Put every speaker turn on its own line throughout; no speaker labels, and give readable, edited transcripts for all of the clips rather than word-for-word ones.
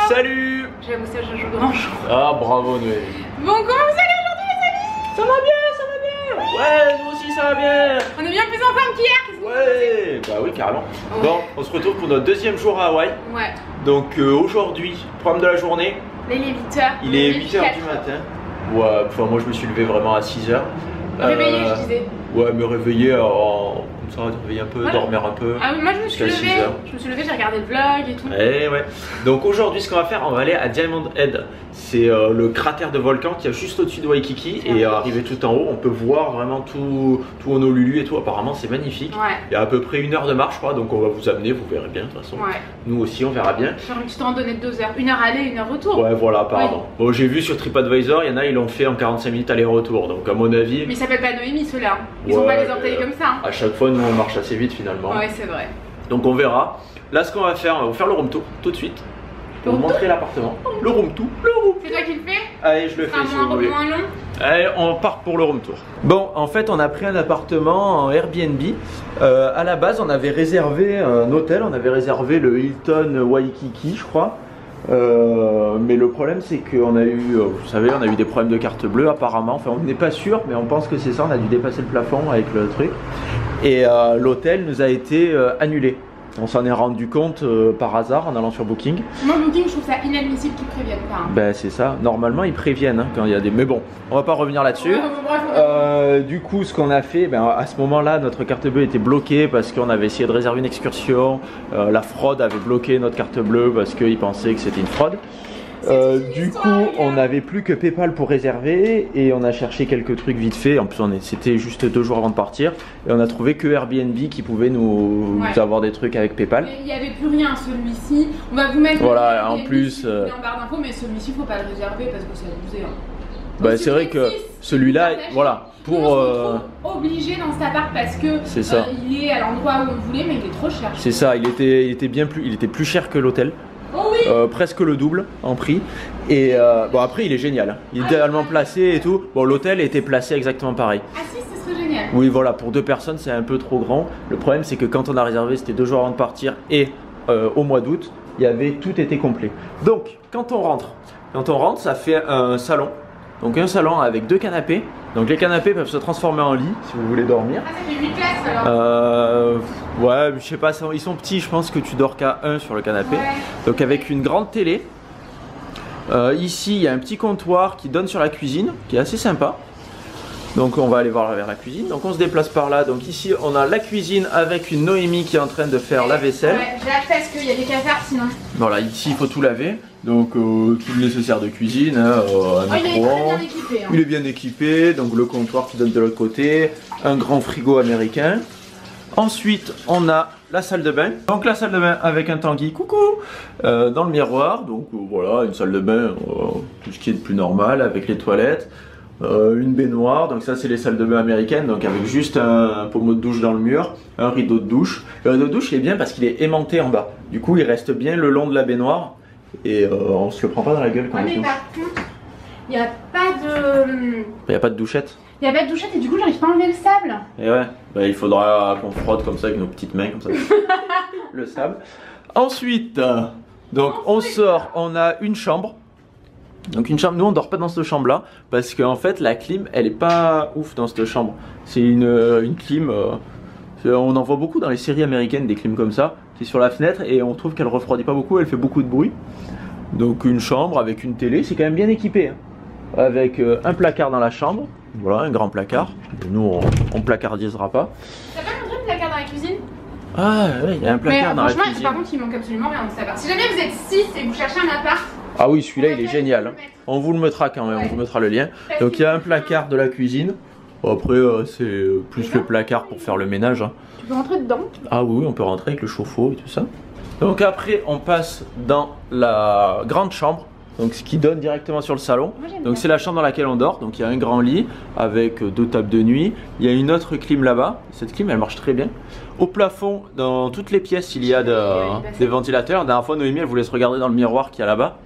Salut.
J'avoue ça, je joue grand jour.
Ah bravo Noémie.
Bon, comment vous allez aujourd'hui les amis?
Ça va bien. Ouais, nous aussi ça va bien.
On est bien plus en forme qu'hier.
Ouais, bah oui carrément.
Ouais.
Bon, on se retrouve pour notre deuxième jour à Hawaï.
Ouais.
Donc aujourd'hui, programme de la journée.
Là il est 8h.
Il est 8h du matin. Ouais, enfin moi je me suis levé vraiment à 6h.
Réveillé, je disais.
Ouais, me réveiller comme ça, réveiller un peu,
Voilà.
dormir un peu.
Ah oui, moi je me suis
Jusqu'à
levée.
6 heures.
Je me suis levée, j'ai regardé le vlog et tout.
Ouais. Donc aujourd'hui, ce qu'on va faire, on va aller à Diamond Head. C'est le cratère de volcan qui est juste au-dessus de Waikiki. Et arrivé tout en haut, on peut voir vraiment tout Honolulu et tout. Apparemment, c'est magnifique.
Ouais.
Il y a à peu près 1 heure de marche, je crois. Donc on va vous amener, vous verrez bien de toute façon.
Ouais.
Nous aussi, on verra bien.
Faire une petite randonnée de 2 heures. 1 heure aller, 1 heure retour.
Ouais, voilà, apparemment. Bon, j'ai vu sur TripAdvisor, il y en a, ils l'ont fait en 45 minutes aller-retour. Donc à mon avis.
Mais ils s'appellent pas Noémie ceux-là. Ils ont pas les orteils comme ça.
À chaque fois, nous on marche assez vite finalement.
Ouais, c'est vrai.
Donc on verra. Là, ce qu'on va faire, on va vous faire le room tour tout de suite. Pour vous montrer l'appartement. Le room tour.
C'est toi qui le fais?
Allez, je le fais si vous voulez.
Moins long.
Allez, on part pour le room tour. Bon, en fait, on a pris un appartement en Airbnb. À la base, on avait réservé un hôtel. On avait réservé le Hilton Waikiki, je crois. Mais le problème, c'est qu'on a eu, vous savez, on a eu des problèmes de carte bleue apparemment. Enfin, on n'est pas sûr, mais on pense que c'est ça. On a dû dépasser le plafond avec le truc. Et l'hôtel nous a été annulé. On s'en est rendu compte par hasard en allant sur Booking.
Moi, Booking, je trouve ça inadmissible qu'ils préviennent pas. Hein.
Ben c'est ça, normalement ils préviennent hein, quand il y a des... Mais bon, on va pas revenir là-dessus. Du coup, ce qu'on a fait, ben, à ce moment-là, notre carte bleue était bloquée parce qu'on avait essayé de réserver une excursion. La fraude avait bloqué notre carte bleue parce qu'ils pensaient que c'était une fraude. Du coup, on n'avait plus que PayPal pour réserver et on a cherché quelques trucs vite fait. En plus, c'était juste 2 jours avant de partir et on a trouvé que Airbnb qui pouvait nous avoir des trucs avec PayPal.
Il n'y avait plus rien celui-ci. On va vous mettre.
Voilà, en plus.
En barre d'infos, mais celui-ci, faut pas le réserver parce que c'est abusé. Hein.
Bah, c'est vrai que celui-là, voilà. Pour.
On se retrouve obligé dans cet appart parce que il est à l'endroit où on voulait, mais il est trop cher.
C'est ça, il était plus cher que l'hôtel.
Oh oui.
Presque le double en prix et bon après il est génial hein. Il est idéalement placé et tout. Bon l'hôtel était placé exactement pareil.
Ah si, ce serait génial.
Oui voilà, pour 2 personnes c'est un peu trop grand. Le problème c'est que quand on a réservé c'était 2 jours avant de partir et au mois d'août tout était complet. Donc quand on rentre ça fait un salon. Donc un salon avec 2 canapés. Donc les canapés peuvent se transformer en lit si vous voulez dormir.
Ah ça fait 8 places alors.
Ouais je sais pas, ils sont petits, je pense que tu dors qu'à 1 sur le canapé.
Ouais.
Donc avec une grande télé. Ici il y a un petit comptoir qui donne sur la cuisine, qui est assez sympa. Donc on va aller voir vers la cuisine. Donc on se déplace par là. Donc ici on a la cuisine avec une Noémie qui est en train de faire la vaisselle.
Ouais, j'ai hâte parce qu'il y a des cafards sinon.
Voilà, ici il faut tout laver. Donc tout le nécessaire de cuisine, un micro-ondes. Il est bien équipé. Donc le comptoir qui donne de l'autre côté, un grand frigo américain. Ensuite on a la salle de bain. Donc la salle de bain avec un tanguy, coucou, dans le miroir. Donc voilà, une salle de bain, tout ce qui est de plus normal avec les toilettes. Une baignoire, donc ça c'est les salles de bain américaines, donc avec juste un pommeau de douche dans le mur, un rideau de douche. Le rideau de douche il est bien parce qu'il est aimanté en bas, du coup il reste bien le long de la baignoire et on se le prend pas dans la gueule quand on se douche.
Par contre, il n'y a pas de...
Il n'y a pas de douchette.
Il n'y a pas de douchette et du coup j'arrive pas à enlever le sable.
Et ouais, bah, il faudra qu'on frotte comme ça avec nos petites mains comme ça. Le sable. Ensuite, donc on sort, on a une chambre. Donc une chambre, nous on dort pas dans cette chambre là parce qu'en fait la clim elle est pas ouf dans cette chambre. C'est une clim, on en voit beaucoup dans les séries américaines des clims comme ça, qui est sur la fenêtre et on trouve qu'elle refroidit pas beaucoup, elle fait beaucoup de bruit. Donc une chambre avec une télé, c'est quand même bien équipé hein. Avec un placard dans la chambre, voilà un grand placard. Et nous on placardisera pas.
T'as pas montré le placard dans la cuisine?
Ah ouais, il y a un placard dans la cuisine.
Par contre il manque absolument rien dans cet appart. Si jamais vous êtes 6 et vous cherchez un appart.
Ah oui, celui-là il est génial. On vous le mettra quand même, on vous mettra le lien. Donc il y a un placard de la cuisine. Après c'est plus le placard pour faire le ménage. Hein.
Tu peux rentrer dedans?
Ah oui, on peut rentrer avec le chauffe-eau et tout ça. Donc après on passe dans la grande chambre. Donc ce qui donne directement sur le salon. Donc c'est la chambre dans laquelle on dort. Donc il y a un grand lit avec 2 tables de nuit. Il y a une autre clim là-bas. Cette clim elle marche très bien. Au plafond, dans toutes les pièces, il y a des ventilateurs. La dernière fois Noémie elle voulait se regarder dans le miroir qu'il y a là-bas.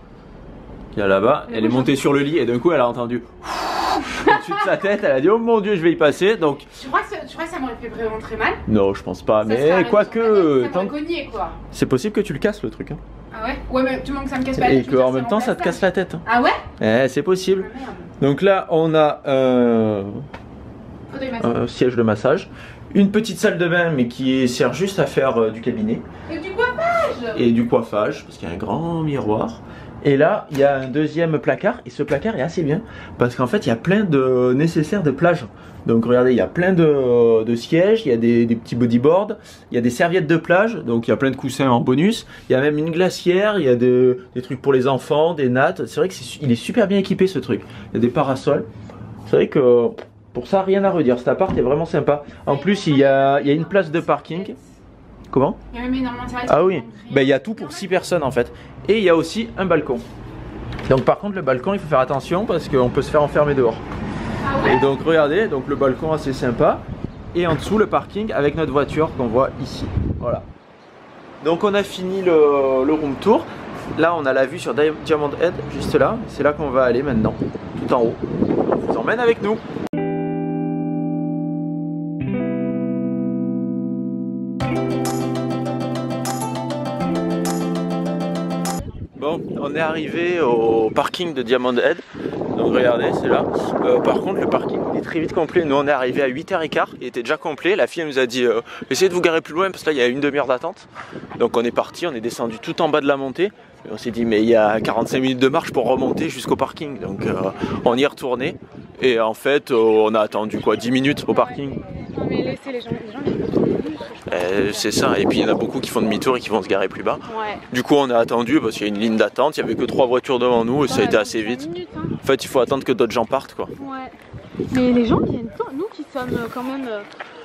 Elle est montée sur le lit et d'un coup elle a entendu au-dessus de sa tête, elle a dit oh mon dieu je vais y passer. Donc
tu crois que ça m'aurait fait vraiment très mal?
Non je pense pas, mais quoique
ça quoi. C'est possible que tu le casses le truc hein. Ah ouais? Ouais, mais tu manques que ça me casse pas.
Et qu'en même temps ça te casse la tête.
Ah ouais?
C'est possible. Donc là on a un siège de massage, une petite salle de bain mais qui sert juste à faire du cabinet.
Et du coiffage.
Et du coiffage, parce qu'il y a un grand miroir. Et là, il y a un deuxième placard, et ce placard est assez bien, parce qu'en fait, il y a plein de nécessaires de plage. Donc regardez, il y a plein de sièges, il y a des petits bodyboards, il y a des serviettes de plage, donc il y a plein de coussins en bonus. Il y a même une glacière, il y a des trucs pour les enfants, des nattes. C'est vrai qu'il est super bien équipé ce truc. Il y a des parasols. C'est vrai que pour ça, rien à redire. Cet appart est vraiment sympa. En plus, il y a une place de parking. Comment?
Il y a même énormément de services.
Ah oui, ben, il y a tout pour 6 personnes en fait. Et il y a aussi un balcon. Donc par contre le balcon il faut faire attention parce qu'on peut se faire enfermer dehors.
Ah ouais?
Et donc regardez, donc le balcon assez sympa. Et en dessous le parking avec notre voiture qu'on voit ici. Voilà. Donc on a fini le room tour. Là on a la vue sur Diamond Head juste là. C'est là qu'on va aller maintenant, tout en haut. On vous emmène avec nous. Bon, on est arrivé au parking de Diamond Head. Donc regardez, c'est là. Par contre, le parking est très vite complet. Nous, on est arrivé à 8h15. Il était déjà complet. La fille elle nous a dit essayez de vous garer plus loin parce que là, il y a une demi-heure d'attente. Donc on est parti, on est descendu tout en bas de la montée. Et on s'est dit mais il y a 45 minutes de marche pour remonter jusqu'au parking. Donc on y est retourné. Et en fait, on a attendu quoi 10 minutes au parking.
Non mais laissez les gens
c'est ça, et puis il y en a beaucoup qui font demi-tour et qui vont se garer plus bas.
Ouais.
Du coup on a attendu parce qu'il y a une ligne d'attente, il n'y avait que 3 voitures devant nous et ça a été assez vite.
Minutes, hein.
En fait il faut attendre que d'autres gens partent quoi.
Ouais. Mais les gens viennent tôt, nous qui sommes quand même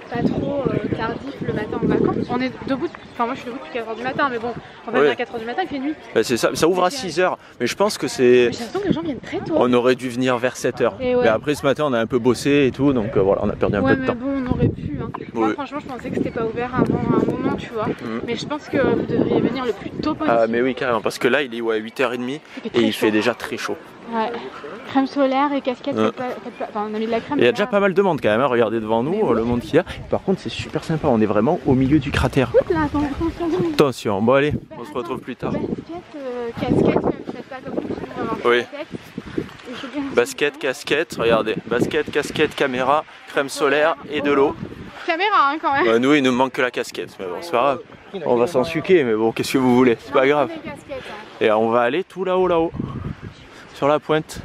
pas trop tardifs le matin en vacances. On est debout, enfin moi je suis debout depuis 4h du matin mais bon, on va dire 4h du matin il fait nuit.
C'est ça, ça ouvre à 6h mais je pense que c'est...
J'ai l'impression que les gens viennent très tôt.
On aurait dû venir vers 7h. Ouais. Mais après ce matin on a un peu bossé et tout donc voilà on a perdu un peu de temps.
Ouais mais bon on aurait pu hein. Moi franchement je pensais que c'était pas ouvert avant un moment tu vois. Mais je pense que vous devriez venir le plus tôt possible.
Ah mais oui carrément parce que là il est à 8h30 et il fait déjà très chaud.
Ouais. Crème solaire et casquette, enfin, on a mis de la crème.
Il y a déjà pas mal de monde quand même, hein. Regardez devant nous le monde qu'il y a. Par contre c'est super sympa, on est vraiment au milieu du cratère.
Là,
attention, bon allez, on se retrouve plus tard.
Casquette, faites pas comme tout.
Oui. Basket, casquette, regardez, basket, casquette, caméra, crème solaire et de l'eau.
Caméra hein, quand même.
Nous il nous manque que la casquette, mais bon c'est pas grave. On va s'en suquer, mais bon qu'est-ce que vous voulez, c'est pas grave. Et on va aller tout là-haut, sur la pointe.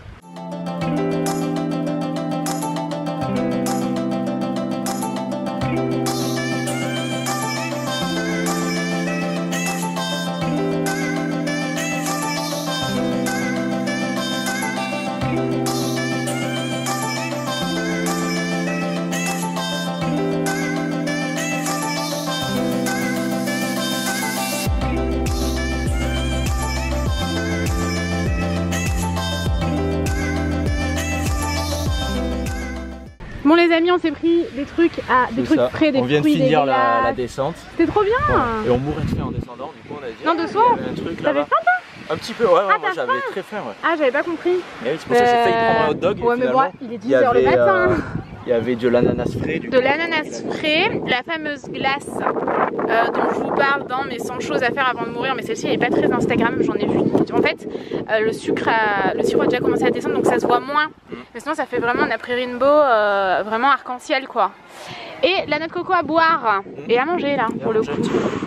Bon les amis, on s'est pris des trucs frais, des fruits,
on vient de finir la descente.
C'était trop bien.
Ouais. Et on mourrait de faim en descendant, du coup on a dit...
Non de soir.
T'avais faim toi? Un petit peu, ouais, moi j'avais très faim. Ouais.
Ah j'avais pas compris.
Et oui, c'est pour ça que j'ai failli prendre un hot dog.
Ouais mais bon, il est 10h le matin.
Il y avait de l'ananas frais.
De l'ananas frais, la fameuse glace dont je vous parle dans mes 100 choses à faire avant de mourir, mais celle-ci elle est pas très Instagram, j'en ai vu. En fait, le sirop a déjà commencé à descendre donc ça se voit moins. Mais sinon ça fait vraiment un après-rainbow vraiment arc-en-ciel quoi. Et la noix de coco à boire et à manger là pour le coup.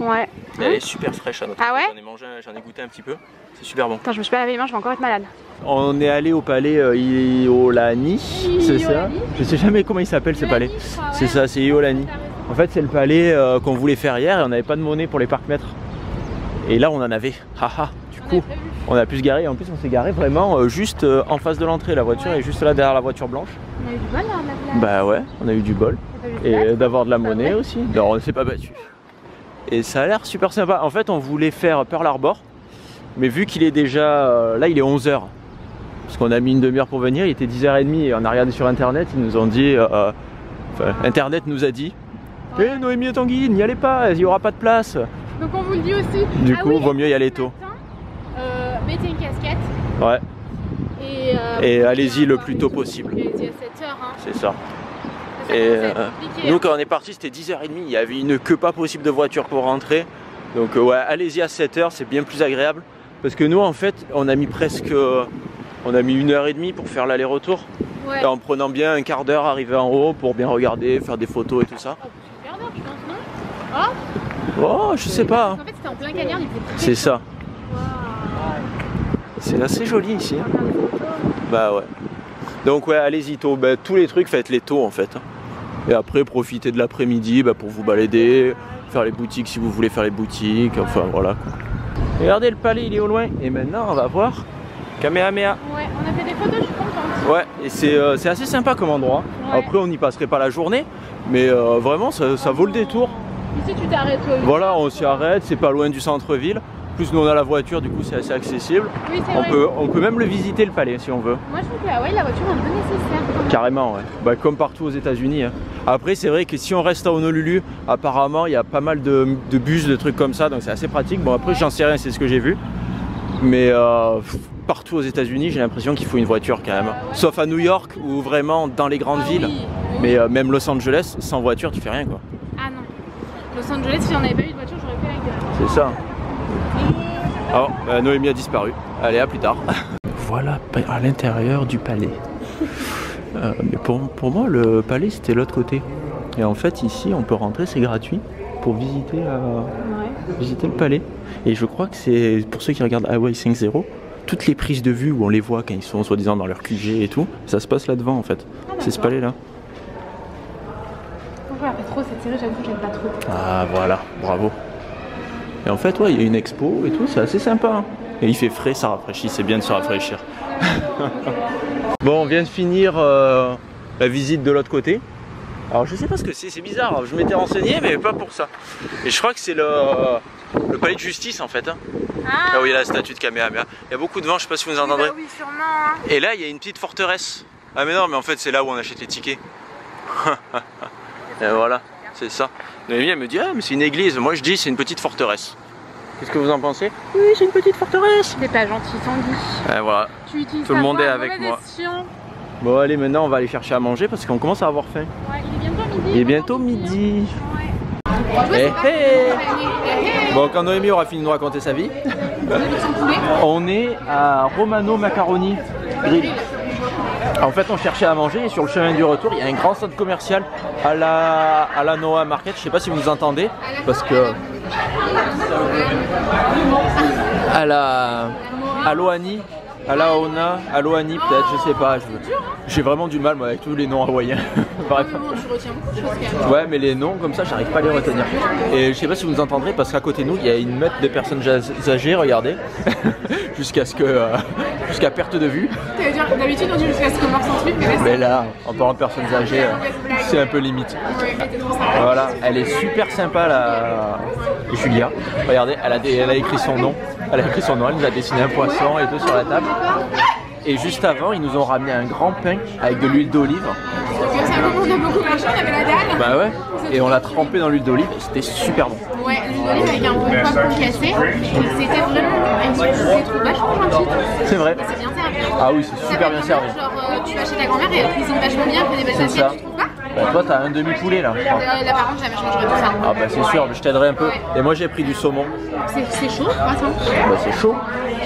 Ouais.
Elle est super fraîche à notre
Ah ouais?
J'en ai goûté un petit peu, c'est super bon.
Attends, je me suis pas lavé les mains, je vais encore être malade.
On est allé au palais Iolani, c'est ça? Je sais jamais comment il s'appelle ce palais. C'est ça, c'est Iolani. En fait c'est le palais qu'on voulait faire hier et on n'avait pas de monnaie pour les parcs-mètres. Et là on en avait, haha. Du coup on a pu se garer, en plus on s'est garé vraiment juste en face de l'entrée, la voiture est juste là derrière la voiture blanche.
On a eu du bol là, la place.
Bah ouais, on a eu du bol. Et d'avoir de la monnaie aussi. Non, on ne s'est pas battu. Et ça a l'air super sympa. En fait on voulait faire Pearl Harbor, mais vu qu'il est déjà, là il est 11h. Parce qu'on a mis une demi-heure pour venir, il était 10h30 et on a regardé sur internet, ils nous ont dit, internet nous a dit hey, Noémie et Tanguy, n'y allez pas, il n'y aura pas de place.
Donc on vous le dit aussi.
Du coup, vaut mieux y aller tôt.
Mettez une casquette.
Ouais. Et allez-y le plus tôt possible.
Il est 7h. Hein.
C'est ça. Et nous quand on est parti c'était 10h30, il y avait une queue pas possible de voiture pour rentrer. Donc ouais, allez-y à 7 h, c'est bien plus agréable. Parce que nous en fait, on a mis presque... on a mis 1h30 pour faire l'aller-retour. Ouais. En prenant bien un quart d'heure, arriver en haut pour bien regarder, faire des photos et tout ça.
Oh, un quart d'heure, je pense, non?
Oh, je sais pas.
En fait, c'était en plein cagnard, il fait très...
C'est ça.
Wow.
C'est assez joli ici. Bah ouais. Donc ouais, allez-y tôt. Bah, tous les trucs, faites-les tôt en fait. Et après, profitez de l'après-midi pour vous balader, faire les boutiques si vous voulez faire les boutiques. Enfin voilà quoi. Regardez, le palais, il est au loin. Et maintenant, on va voir Kamehameha.
Ouais, on a fait des photos, je suis contente.
Ouais, et c'est assez sympa comme endroit. Ouais. Après, on n'y passerait pas la journée, mais vraiment, ça vaut le détour.
Ici, tu t'arrêtes.
Voilà, on s'y arrête, c'est pas loin du centre-ville. Plus, nous, on a la voiture, du coup, c'est assez accessible.
Oui, c'est vrai.
On peut même le visiter, le palais, si on veut.
Moi, je trouve que la voiture est un peu nécessaire.
Carrément, ouais. Bah, comme partout aux États-Unis. Hein. Après, c'est vrai que si on reste à Honolulu, apparemment, il y a pas mal de bus, de trucs comme ça, donc c'est assez pratique. Bon, après, j'en sais rien, c'est ce que j'ai vu. Mais partout aux États-Unis, j'ai l'impression qu'il faut une voiture quand même. Sauf à New York ou vraiment dans les grandes villes. Oui. Mais même Los Angeles, sans voiture, tu fais rien quoi.
Ah non. Los Angeles, si on n'avait pas eu de voiture, j'aurais fait la gueule.
C'est ça. Oh, Noémie a disparu. Allez, à plus tard. Voilà à l'intérieur du palais. Mais pour moi, le palais c'était l'autre côté. Et en fait, ici, on peut rentrer, c'est gratuit pour visiter, visiter le palais. Et je crois que c'est pour ceux qui regardent Hawaii 5.0, toutes les prises de vue où on les voit quand ils sont soi-disant dans leur QG et tout, ça se passe là devant en fait. C'est ce palais là.
Pourquoi elle fait trop cette série, j'avoue que j'aime pas trop.
Ah voilà, bravo. Et en fait, ouais, il y a une expo et tout, c'est assez sympa. Hein. Et il fait frais, ça rafraîchit, c'est bien de se rafraîchir. Bon, on vient de finir la visite de l'autre côté. Alors je sais pas ce que c'est bizarre, je m'étais renseigné mais pas pour ça. Et je crois que c'est le palais de justice en fait. Hein. Ah. Là où il y a la statue de Kamehameha. Il y a beaucoup de vent, je sais pas si vous entendrez.
Bah oui, sûrement. Hein.
Et là il y a une petite forteresse. Ah mais non, mais en fait c'est là où on achète les tickets. Et voilà, c'est ça. Noémie elle me dit ah mais c'est une église, moi je dis c'est une petite forteresse. Qu'est-ce que vous en pensez? Oui, c'est une petite forteresse.
C'est pas gentil, Tanguy.
Et voilà, tout le monde est avec moi. Bon allez, maintenant on va aller chercher à manger parce qu'on commence à avoir faim.
Ouais,
il est bientôt midi. Ouais. Hey, hey. Bon, quand Noémie aura fini de nous raconter sa vie, on est à Romano Macaroni Grill. En fait, on cherchait à manger et sur le chemin du retour, il y a un grand centre commercial à la Noah Market. Je sais pas si vous nous entendez parce que à Loani. À la Ona, à Loani peut-être, je sais pas. J'ai vraiment du mal moi avec tous les noms hawaïens. Bref. Ouais, mais les noms comme ça, j'arrive pas à les retenir. Et je sais pas si vous nous entendrez parce qu'à côté de nous, il y a une meute de personnes âgées, regardez, jusqu'à perte de vue.
D'habitude on dit jusqu'à ce qu'on meure sans truc,
mais là, en parlant de personnes âgées, c'est un peu limite. Voilà, elle est super sympa la Julia. Regardez, elle a écrit son nom. Elle a écrit son nom, elle nous a dessiné un poisson et tout sur la table. Et juste avant, ils nous ont ramené un grand pain avec de l'huile d'olive.
C'est un peu beaucoup marché, on avait la dalle.
Bah ouais, et on l'a trempé dans l'huile d'olive et c'était super bon.
Ouais, l'huile d'olive avec un peu de poivron cassé. Et c'était vraiment, je trouve vachement gentil.
C'est vrai.
C'est bien servi.
Ah oui, c'est super bien servi.
Genre, tu vas chez ta grand-mère et elle cuisine vachement bien, elle fait des belles assiettes, tu trouves pas?
Bah, toi t'as un demi-poulet là.
Là par contre jamais je mangerai tout ça.
Ah bah c'est sûr, je t'aiderai un peu. Ouais. Et moi j'ai pris du saumon.
C'est chaud, poisson?
Bah c'est chaud.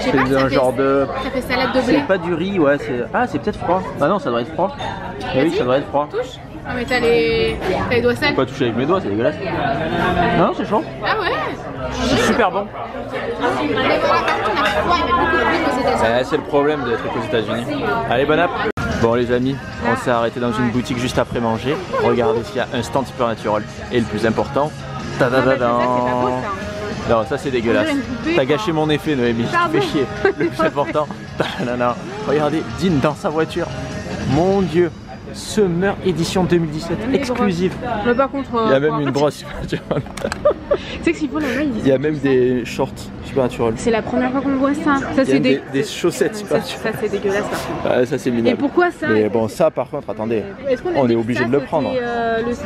C'est un genre de...
Ça fait salade de blé.
C'est pas du riz, ouais. Ah c'est peut-être froid. Ah non, ça doit être froid. Eh oui, ça doit être froid.
Touche. Ah mais t'as les doigts sales.
Je peux pas toucher avec mes doigts, c'est dégueulasse. Non, c'est chaud.
Ah ouais.
C'est super bon. C'est le problème d'être aux États-Unis. Allez, bon app. Bon les amis, on s'est arrêté dans une boutique juste après manger. Regardez s'il y a un stand Supernatural. Et le plus important, non, ça c'est dégueulasse. T'as gâché mon effet Noémie, tu fais chier. Le plus important, regardez, Dean dans sa voiture. Mon Dieu, Summer Edition 2017 exclusive.
Mais par contre,
il y a même une brosse Supernatural.
Tu sais que s'il faut là,
il y a même des shorts Supernatural.
C'est la première fois qu'on voit ça. Ça c'est
des chaussettes Supernatural.
Ça c'est dégueulasse ça.
Ouais, ça c'est minable.
Et pourquoi ça?
Mais bon ça par contre, attendez, on est obligé de le prendre.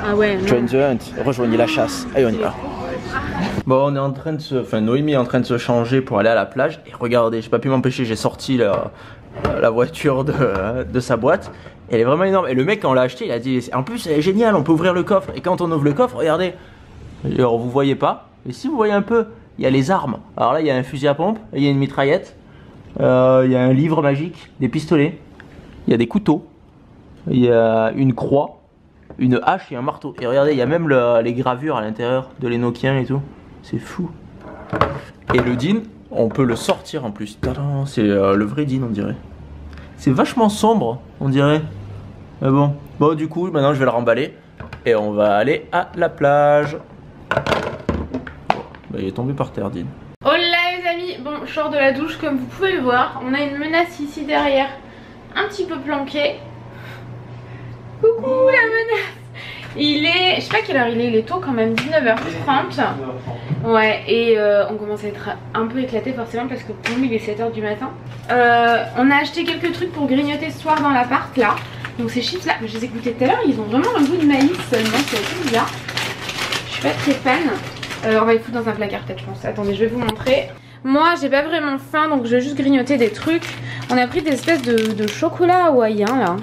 Ah ouais.
Join the hunt, rejoignez la chasse. Allez on y va. Bon, on est en train de enfin Noémie est en train de se changer pour aller à la plage et regardez, j'ai pas pu m'empêcher, j'ai sorti la voiture de sa boîte. Elle est vraiment énorme et le mec quand on l'a acheté, il a dit en plus elle est géniale, on peut ouvrir le coffre et quand on ouvre le coffre, regardez. Alors vous voyez pas, mais si vous voyez un peu, il y a les armes. Alors là, il y a un fusil à pompe, il y a une mitraillette, il y a un livre magique, des pistolets, il y a des couteaux, il y a une croix, une hache et un marteau. Et regardez, il y a même les gravures à l'intérieur de l'Enochien et tout. C'est fou. Et le din, on peut le sortir en plus. C'est le vrai din, on dirait. C'est vachement sombre, on dirait. Mais bon. Bon, du coup, maintenant je vais le remballer. Et on va aller à la plage. Bah, il est tombé par terre, din.
Oh là les amis, bon, je sors de la douche comme vous pouvez le voir. On a une menace ici derrière, un petit peu planquée. Coucou la menace. Il est, je sais pas quelle heure il est tôt quand même, 19h30. Ouais, et on commence à être un peu éclaté forcément parce que pour nous il est 7h du matin. On a acheté quelques trucs pour grignoter ce soir dans l'appart là. Donc ces chips là, je les ai goûtés tout à l'heure, ils ont vraiment un goût de maïs seulement, c'est assez bizarre. Je suis pas très fan. On va les foutre dans un placard peut-être je pense. Attendez, je vais vous montrer. Moi j'ai pas vraiment faim donc je vais juste grignoter des trucs. On a pris des espèces de chocolat hawaïen là.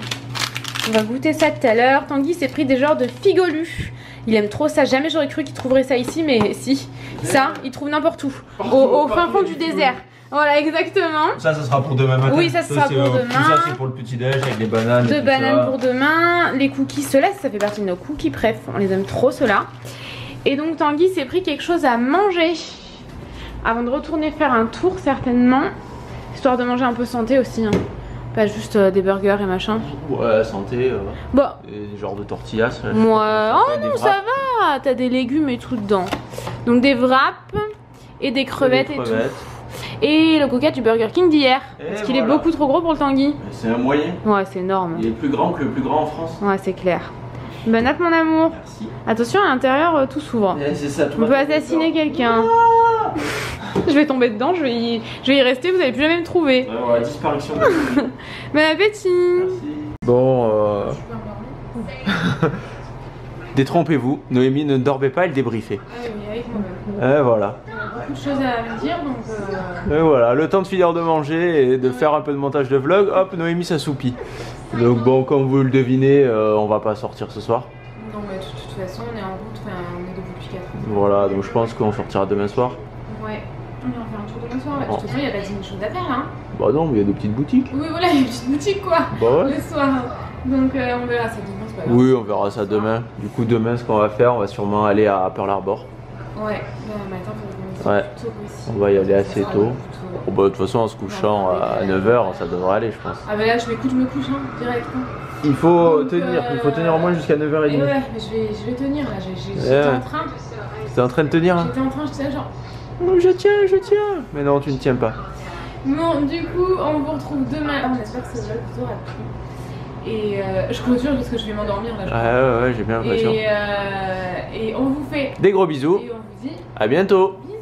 On va goûter ça tout à l'heure. Tanguy s'est pris des genres de figolus. Il aime trop ça. Jamais j'aurais cru qu'il trouverait ça ici, mais si. Ça, il trouve n'importe où. Au fin fond du désert. Voilà, exactement.
Ça sera pour demain matin.
Oui, ça sera pour demain.
Tout ça, c'est pour le petit-déj avec les bananes.
Deux bananes pour demain. Les cookies, ceux-là, ça fait partie de nos cookies préf. On les aime trop, ceux-là. Et donc, Tanguy s'est pris quelque chose à manger. Avant de retourner faire un tour, certainement. Histoire de manger un peu santé aussi. Hein. Pas juste des burgers et machin.
Ouais, santé.
Bon.
Et genre de tortillas.
Moi, oh non, ça va. T'as des légumes et tout dedans. Donc des wraps et des crevettes et tout. Et le coca du Burger King d'hier. Parce qu'il est beaucoup trop gros pour le Tanguy.
C'est un moyen.
Ouais, c'est énorme.
Il est plus grand que le plus grand en France.
Ouais, c'est clair. Bonne app mon amour.
Merci.
Attention, à l'intérieur, tout s'ouvre.
C'est ça, tout
on peut assassiner quelqu'un. Je vais tomber dedans, je vais y rester, vous allez plus jamais me trouver.
Ouais, ouais, disparition de
Bon appétit.
Merci. Bon, détrompez-vous, Noémie ne dormait pas, elle débriefait.
Ah oui, avec moi-même.
Et voilà.
Beaucoup de choses à me dire, donc...
Et voilà, le temps de finir de manger et de faire un peu de montage de vlog, hop, Noémie s'assoupit. Donc bon, comme vous le devinez, on va pas sortir ce soir.
Non mais de toute façon, on est en route, enfin, on est debout depuis 4 heures.
Voilà, donc je pense qu'on sortira demain soir.
Ouais, on va faire un tour demain soir. De toute façon, il n'y a pas 10 000 choses à faire là. Hein.
Bah non, mais il y a des petites boutiques.
Oui, voilà, il y a une petite boutique quoi,
bah ouais.
le soir. Donc on verra ça demain, c'est pas grave.
Oui, on verra ça demain. Du coup, demain, ce qu'on va faire, on va sûrement aller à Pearl Harbor.
Ouais, le matin, il faudrait qu'on tôt aussi.
On va y aller assez tôt. Bon, bah, de toute façon, en se couchant à 9h, ça devrait aller, je pense.
Ah, bah là, je me couche hein, direct. Hein.
Il faut tenir au moins jusqu'à 9h30.
Ouais, mais je vais tenir là, j'étais en train.
T'es en train de tenir là?
J'étais en train, je disais genre.
Oh, je tiens. Mais non, tu ne tiens pas.
Bon, du coup, on vous retrouve demain. On espère que ce vlog vous aura plu. Et je clôture parce que je vais m'endormir là.
Ouais, j'ai bien l'impression.
Et on vous fait
des gros bisous.
Et on vous dit
à bientôt.
Bisous.